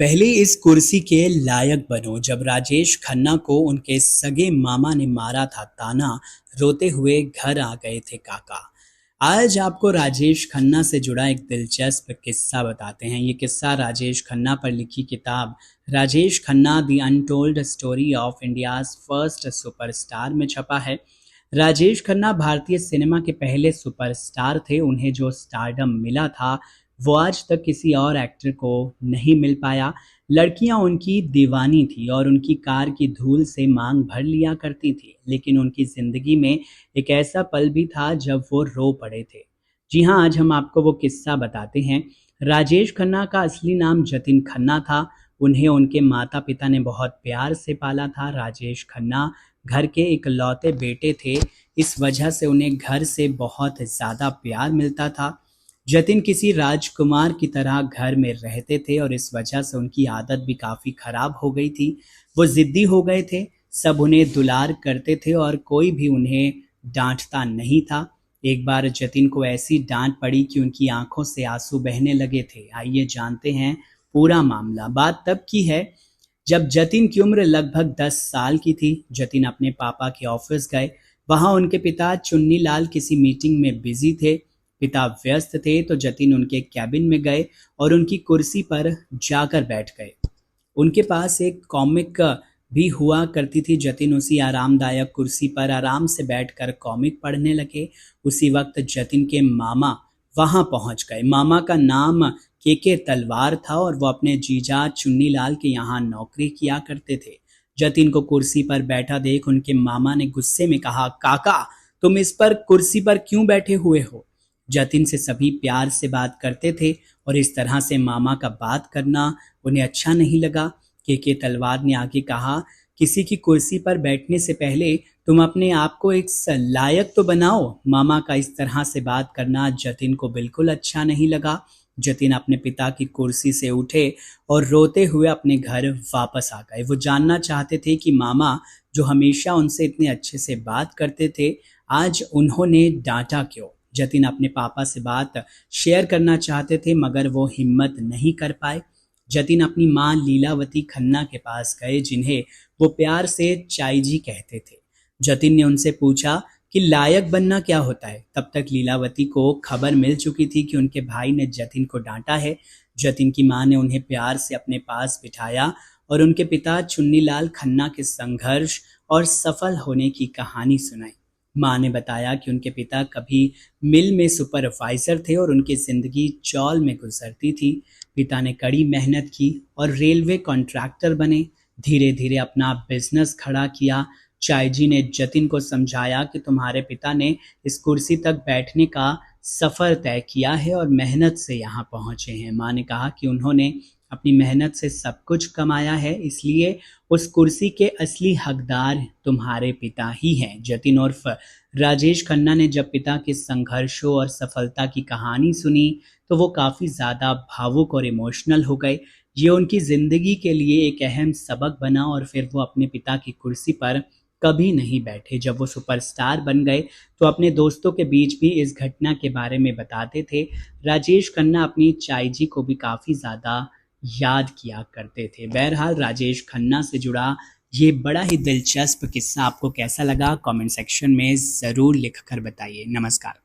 पहले इस कुर्सी के लायक बनो। जब राजेश खन्ना को उनके सगे मामा ने मारा था ताना, रोते हुए घर आ गए थे काका। आज आपको राजेश खन्ना से जुड़ा एक दिलचस्प किस्सा बताते हैं। ये किस्सा राजेश खन्ना पर लिखी किताब Rajesh Khanna the untold story of India's first superstar में छपा है। राजेश खन्ना भारतीय सिनेमा के पहले सुपरस्टार थे। उन्हें जो स्टारडम मिला था वो आज तक किसी और एक्टर को नहीं मिल पाया। लड़कियां उनकी दीवानी थी और उनकी कार की धूल से मांग भर लिया करती थी, लेकिन उनकी जिंदगी में एक ऐसा पल भी था जब वो रो पड़े थे। जी हाँ, आज हम आपको वो किस्सा बताते हैं। राजेश खन्ना का असली नाम जतिन खन्ना था। उन्हें उनके माता पिता ने बहुत प्यार से पाला था। राजेश खन्ना घर के इकलौते बेटे थे, इस वजह से उन्हें घर से बहुत ज़्यादा प्यार मिलता था। जतिन किसी राजकुमार की तरह घर में रहते थे और इस वजह से उनकी आदत भी काफ़ी खराब हो गई थी। वो ज़िद्दी हो गए थे, सब उन्हें दुलार करते थे और कोई भी उन्हें डांटता नहीं था। एक बार जतिन को ऐसी डांट पड़ी कि उनकी आंखों से आंसू बहने लगे थे। आइए जानते हैं पूरा मामला। बात तब की है जब जतिन की उम्र लगभग 10 साल की थी। जतिन अपने पापा के ऑफिस गए। वहां उनके पिता चुन्नी लाल किसी मीटिंग में बिजी थे। पिता व्यस्त थे तो जतिन उनके कैबिन में गए और उनकी कुर्सी पर जाकर बैठ गए। उनके पास एक कॉमिक भी हुआ करती थी। जतिन उसी आरामदायक कुर्सी पर आराम से बैठकर कॉमिक पढ़ने लगे। उसी वक्त जतिन के मामा वहां पहुंच गए। मामा का नाम के तलवार था और वो अपने जीजा चुन्नीलाल के यहाँ नौकरी किया करते थे। जतिन को कुर्सी पर बैठा देख उनके मामा ने गुस्से में कहा, काका तुम इस पर कुर्सी पर क्यों बैठे हुए हो? जतिन से सभी प्यार से बात करते थे और इस तरह से मामा का बात करना उन्हें अच्छा नहीं लगा। के तलवार ने आगे कहा, किसी की कुर्सी पर बैठने से पहले तुम अपने आप को एक लायक तो बनाओ। मामा का इस तरह से बात करना जतिन को बिल्कुल अच्छा नहीं लगा। जतिन अपने पिता की कुर्सी से उठे और रोते हुए अपने घर वापस आ गए। वो जानना चाहते थे कि मामा जो हमेशा उनसे इतने अच्छे से बात करते थे, आज उन्होंने डांटा क्यों। जतिन अपने पापा से बात शेयर करना चाहते थे मगर वो हिम्मत नहीं कर पाए। जतिन अपनी माँ लीलावती खन्ना के पास गए, जिन्हें वो प्यार से चाई जी कहते थे। जतिन ने उनसे पूछा कि लायक बनना क्या होता है। तब तक लीलावती को खबर मिल चुकी थी कि उनके भाई ने जतिन को डांटा है। जतिन की माँ ने उन्हें प्यार से अपने पास बिठाया और उनके पिता चुन्नीलाल खन्ना के संघर्ष और सफल होने की कहानी सुनाई। माँ ने बताया कि उनके पिता कभी मिल में सुपरवाइजर थे और उनकी जिंदगी चौल में गुजरती थी। पिता ने कड़ी मेहनत की और रेलवे कॉन्ट्रैक्टर बने। धीरे धीरे अपना बिजनेस खड़ा किया। चाय जी ने जतिन को समझाया कि तुम्हारे पिता ने इस कुर्सी तक बैठने का सफर तय किया है और मेहनत से यहाँ पहुंचे हैं। माँ ने कहा कि उन्होंने अपनी मेहनत से सब कुछ कमाया है, इसलिए उस कुर्सी के असली हकदार तुम्हारे पिता ही हैं। जतिन उर्फ राजेश खन्ना ने जब पिता के संघर्षों और सफलता की कहानी सुनी तो वो काफ़ी ज़्यादा भावुक और इमोशनल हो गए। ये उनकी ज़िंदगी के लिए एक अहम सबक बना और फिर वो अपने पिता की कुर्सी पर कभी नहीं बैठे। जब वो सुपरस्टार बन गए तो अपने दोस्तों के बीच भी इस घटना के बारे में बताते थे। राजेश खन्ना अपनी चाई जी को भी काफ़ी ज़्यादा याद किया करते थे। बहरहाल राजेश खन्ना से जुड़ा ये बड़ा ही दिलचस्प किस्सा आपको कैसा लगा, कमेंट सेक्शन में ज़रूर लिख कर बताइए। नमस्कार।